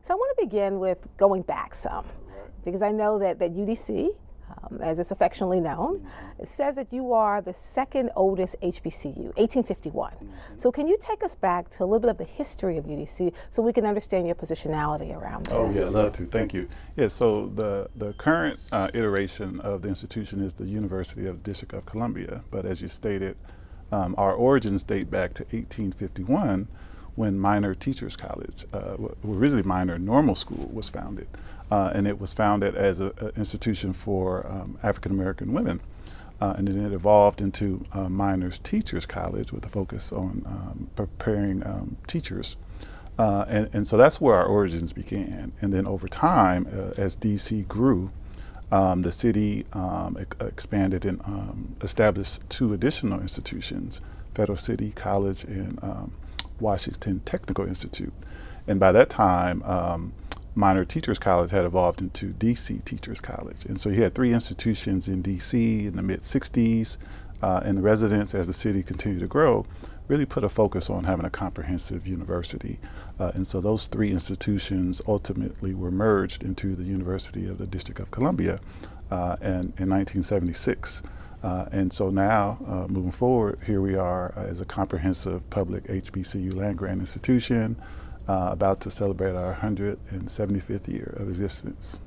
So I want to begin with going back some, because I know that UDC, as it's affectionately known, it says that you are the second oldest HBCU, 1851. So can you take us back to a little bit of the history of UDC so we can understand your positionality around this? Oh yeah, I'd love to, thank you. Yeah, so the current iteration of the institution is the University of the District of Columbia, but as you stated, our origins date back to 1851 when Minor Teachers College, originally Minor Normal School, was founded. And it was founded as an institution for African American women. And then it evolved into Minors Teachers College with a focus on preparing teachers. And so that's where our origins began. And then over time, as DC grew, the city expanded and established two additional institutions, Federal City College and Washington Technical Institute. And by that time, Minor Teachers College had evolved into DC Teachers College. And so you had three institutions in DC in the mid-60s, and the residents, as the city continued to grow, really put a focus on having a comprehensive university. And so those three institutions ultimately were merged into the University of the District of Columbia in 1976. And so now, moving forward, here we are as a comprehensive public HBCU land-grant institution, about to celebrate our 175th year of existence.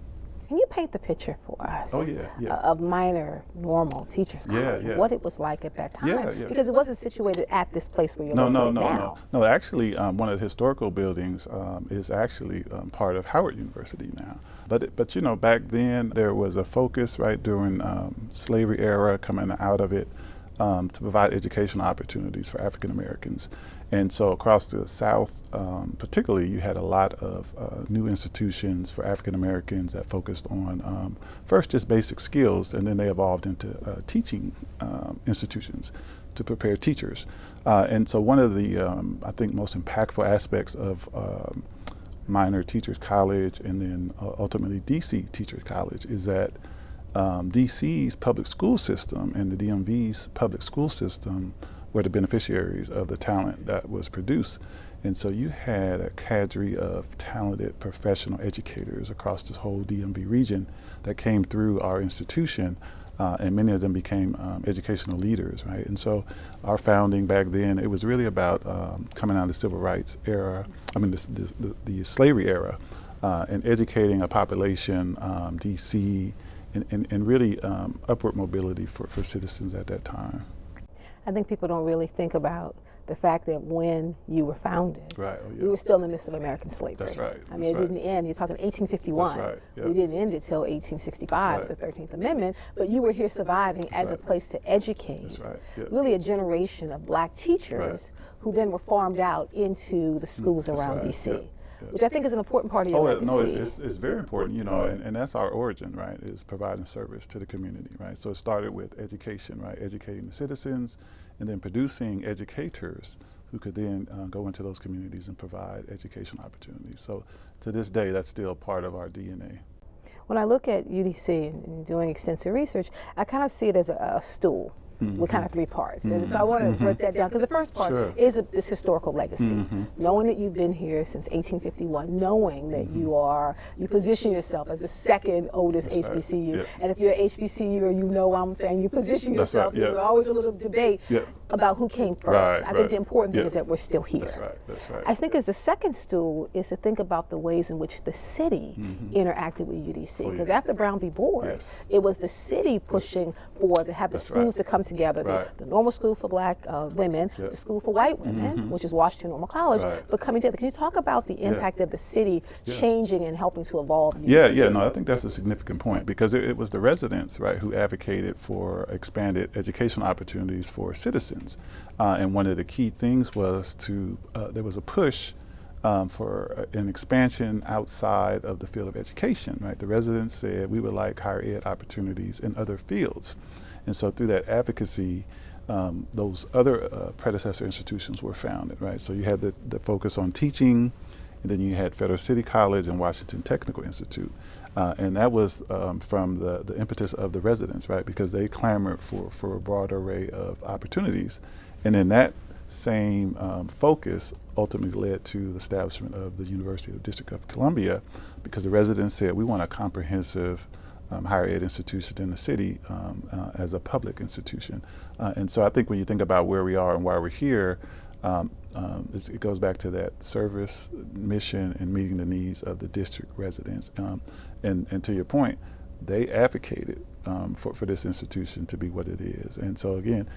Can you paint the picture for us? Oh yeah, yeah. Of Minor Normal Teachers College, what it was like at that time? Because it wasn't situated at this place where you're located now. No, actually, one of the historical buildings is actually part of Howard University now. But you know, back then there was a focus, right, during slavery era, coming out of it, to provide educational opportunities for African Americans. And so across the South, particularly, you had a lot of new institutions for African Americans that focused on first just basic skills, and then they evolved into teaching institutions to prepare teachers. And so one of the, I think, most impactful aspects of Minor Teachers College and then ultimately DC Teachers College is that DC's public school system and the DMV's public school system were the beneficiaries of the talent that was produced. And so you had a cadre of talented professional educators across this whole DMV region that came through our institution, and many of them became educational leaders, right? And so our founding back then, it was really about coming out of the civil rights era, the slavery era, and educating a population, DC, and really upward mobility for citizens at that time. I think people don't really think about the fact that when you were founded, we were still in the midst of American slavery. That's right. I mean, it didn't end. You're talking 1851. That's right. Yep. We didn't end it until 1865 with the 13th Amendment, but you were here surviving as a place to educate really a generation of black teachers who then were farmed out into the schools around DC. Which I think is an important part of your legacy. No, it's very important, you know, and that's our origin, right, is providing service to the community, right? So it started with education, right, educating the citizens, and then producing educators who could then go into those communities and provide education opportunities. So to this day, that's still part of our DNA. When I look at UDC and doing extensive research, I kind of see it as a stool. With kind of three parts. And so I want to break that down, because the first part is this historical legacy. Knowing that you've been here since 1851, knowing that you position yourself as the second oldest HBCU. And if you're an HBCU, or you know what I'm saying, you position yourself, there's always a little debate about who came first. I think the important thing is that we're still here. That's right. I think as the second stool is to think about the ways in which the city interacted with UDC. Because after Brown v. Board, it was the city pushing to have the schools to come together, the normal school for black women, the school for white women, which is Washington Normal College, but coming together. Can you talk about the impact of the city changing and helping to evolve UDC? No, I think that's a significant point, because it was the residents, right, who advocated for expanded educational opportunities for citizens. And one of the key things was there was a push for an expansion outside of the field of education, right? The residents said we would like higher ed opportunities in other fields. And so through that advocacy, those other predecessor institutions were founded, right? So you had the focus on teaching, and then you had Federal City College and Washington Technical Institute. And that was from the impetus of the residents, right? Because they clamored for a broad array of opportunities. And then that same focus ultimately led to the establishment of the University of the District of Columbia, because the residents said we want a comprehensive higher ed institution in the city as a public institution. And so I think when you think about where we are and why we're here, it goes back to that service, mission, and meeting the needs of the district residents. And to your point, they advocated for this institution to be what it is. And so again,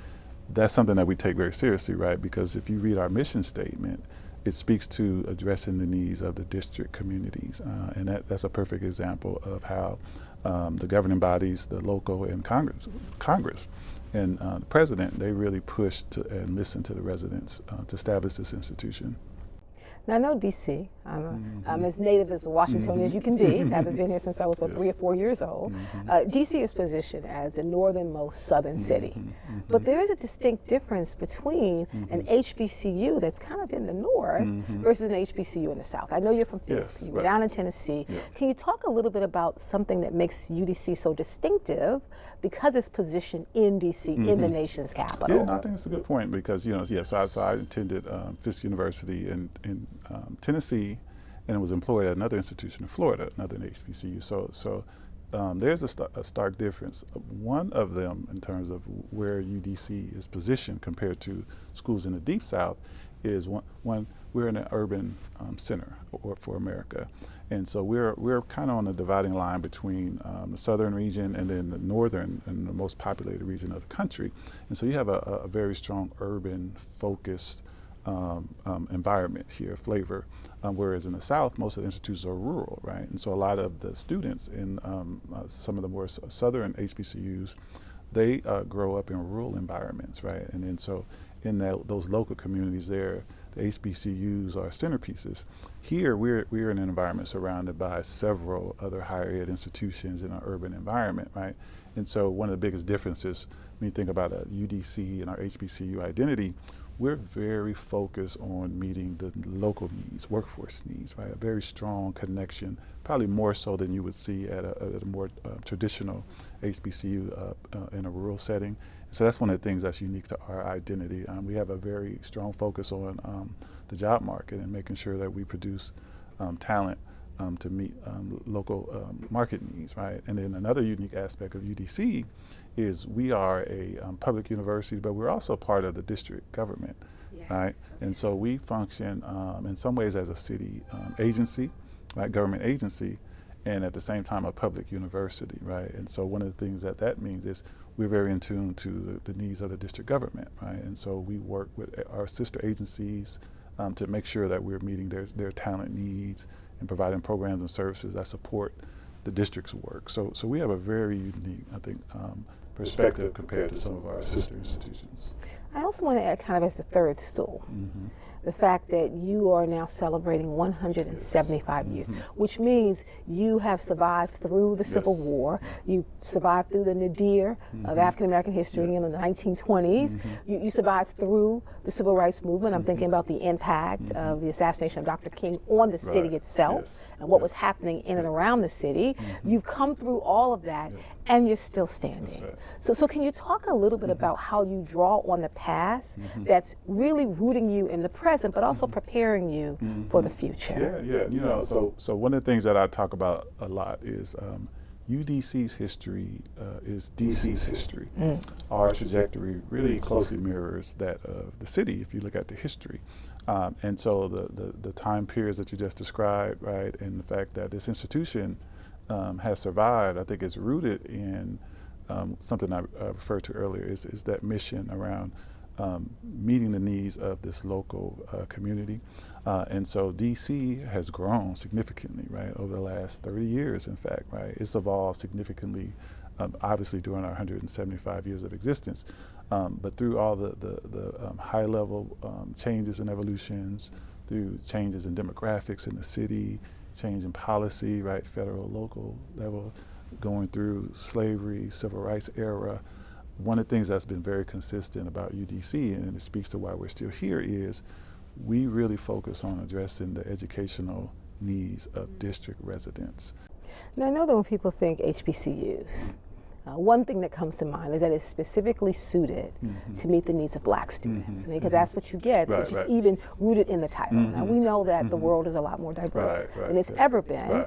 that's something that we take very seriously, right? Because if you read our mission statement, it speaks to addressing the needs of the district communities. And that's a perfect example of how the governing bodies, the local and Congress and the president, they really pushed and listened to the residents to establish this institution. Now, I know DC. I'm as native as a Washingtonian as you can be. I haven't been here since I was about 3 or 4 years old. DC is positioned as the northernmost southern city. But there is a distinct difference between an HBCU that's kind of in the north versus an HBCU in the south. I know you're from Fisk, you were down in Tennessee. Can you talk a little bit about something that makes UDC so distinctive because it's positioned in DC, in the nation's capital? Yeah, no, I think it's a good point because, so I attended Fisk University in Tennessee, and was employed at another institution in Florida, another HBCU. So there's a stark difference. One of them, in terms of where UDC is positioned compared to schools in the Deep South, is one we're in an urban center for America. And so we're kind of on the dividing line between the southern region and then the northern and the most populated region of the country. And so you have a very strong urban focused environment here, flavor, whereas in the South, most of the institutes are rural, right? And so a lot of the students in some of the more southern HBCUs, they grow up in rural environments, right? And then so in those local communities there, the HBCUs are centerpieces. Here, we're in an environment surrounded by several other higher ed institutions in an urban environment, right? And so one of the biggest differences when you think about a UDC and our HBCU identity, we're very focused on meeting the local needs, workforce needs, right? A very strong connection, probably more so than you would see at a more traditional HBCU in a rural setting. So that's one of the things that's unique to our identity. We have a very strong focus on the job market and making sure that we produce talent to meet local market needs, right? And then another unique aspect of UDC is we are a public university, but we're also part of the district government, right? And so we function in some ways as a city agency, right, government agency, and at the same time a public university, right? And so one of the things that means is we're very in tune to the needs of the district government, right? And so we work with our sister agencies to make sure that we're meeting their talent needs and providing programs and services that support the district's work. So we have a very unique, I think, perspective compared to some of our sister institutions. I also want to add kind of as the third stool, the fact that you are now celebrating 175 years, which means you have survived through the Civil War, you survived through the nadir of African American history in the 1920s, you survived through the Civil Rights Movement. I'm thinking about the impact of the assassination of Dr. King on the city itself and what was happening in and around the city. You've come through all of that and you're still standing. So can you talk a little bit about how you draw on the past that's really rooting you in the present, but also preparing you for the future? Yeah. So one of the things that I talk about a lot is UDC's history is DC's history. Our trajectory really closely mirrors that of the city if you look at the history. And so the time periods that you just described, right, and the fact that this institution has survived, I think is rooted in something I referred to earlier, is that mission around meeting the needs of this local community. And so DC has grown significantly, right, over the last 30 years, in fact, right? It's evolved significantly, obviously during our 175 years of existence, but through all the high level changes and evolutions, through changes in demographics in the city, change in policy, right, federal, local level, going through slavery, civil rights era. One of the things that's been very consistent about UDC, and it speaks to why we're still here, is we really focus on addressing the educational needs of district residents. Now I know that when people think HBCUs, One thing that comes to mind is that it's specifically suited to meet the needs of Black students, because that's what you get. It's just even rooted in the title. Now we know that the world is a lot more diverse than it's ever been,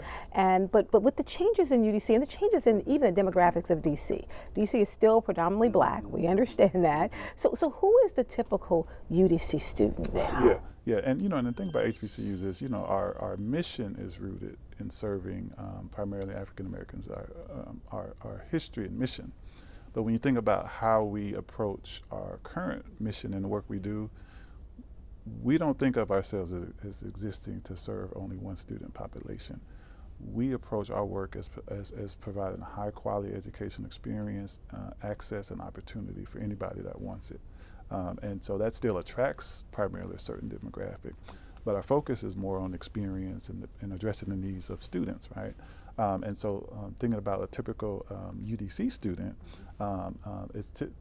but with the changes in UDC and the changes in even the demographics of DC is still predominantly Black. We understand that. So who is the typical UDC student now? Yeah, and and the thing about HBCUs is, our mission is rooted in serving primarily African Americans, our history and mission. But when you think about how we approach our current mission and the work we do, we don't think of ourselves as existing to serve only one student population. We approach our work as providing a high quality education experience, access and opportunity for anybody that wants it. And so that still attracts primarily a certain demographic, but our focus is more on experience and addressing the needs of students, right? And so thinking about a typical UDC student,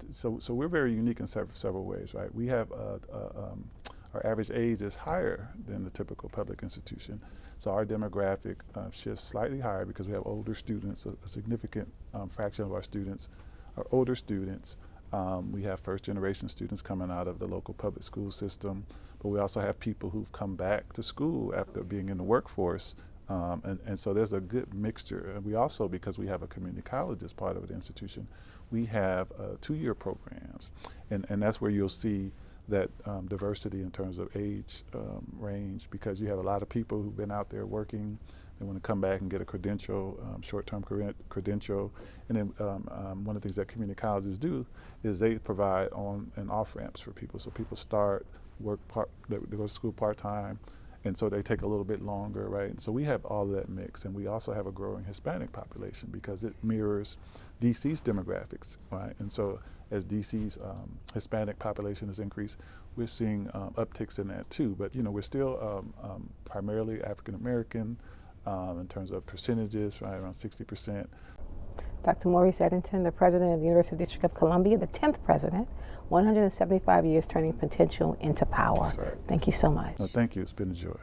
so we're very unique in several ways, right? We have our average age is higher than the typical public institution, so our demographic shifts slightly higher because we have older students. A significant fraction of our students are older students. We have first-generation students coming out of the local public school system, but we also have people who've come back to school after being in the workforce, and so there's a good mixture. And we also, because we have a community college as part of the institution, we have 2-year programs, and that's where you'll see that diversity in terms of age range, because you have a lot of people who've been out there working. They want to come back and get a credential, short-term credential. And then one of the things that community colleges do is they provide on and off ramps for people. So people start they go to school part-time, and so they take a little bit longer, right? And so we have all of that mix, and we also have a growing Hispanic population because it mirrors DC's demographics, right? And so as DC's Hispanic population has increased, we're seeing upticks in that too. But we're still primarily African American. In terms of percentages, right, around 60%. Dr. Maurice Edington, the president of the University of District of Columbia, the 10th president, 175 years turning potential into power. That's right. Thank you so much. No, thank you. It's been a joy.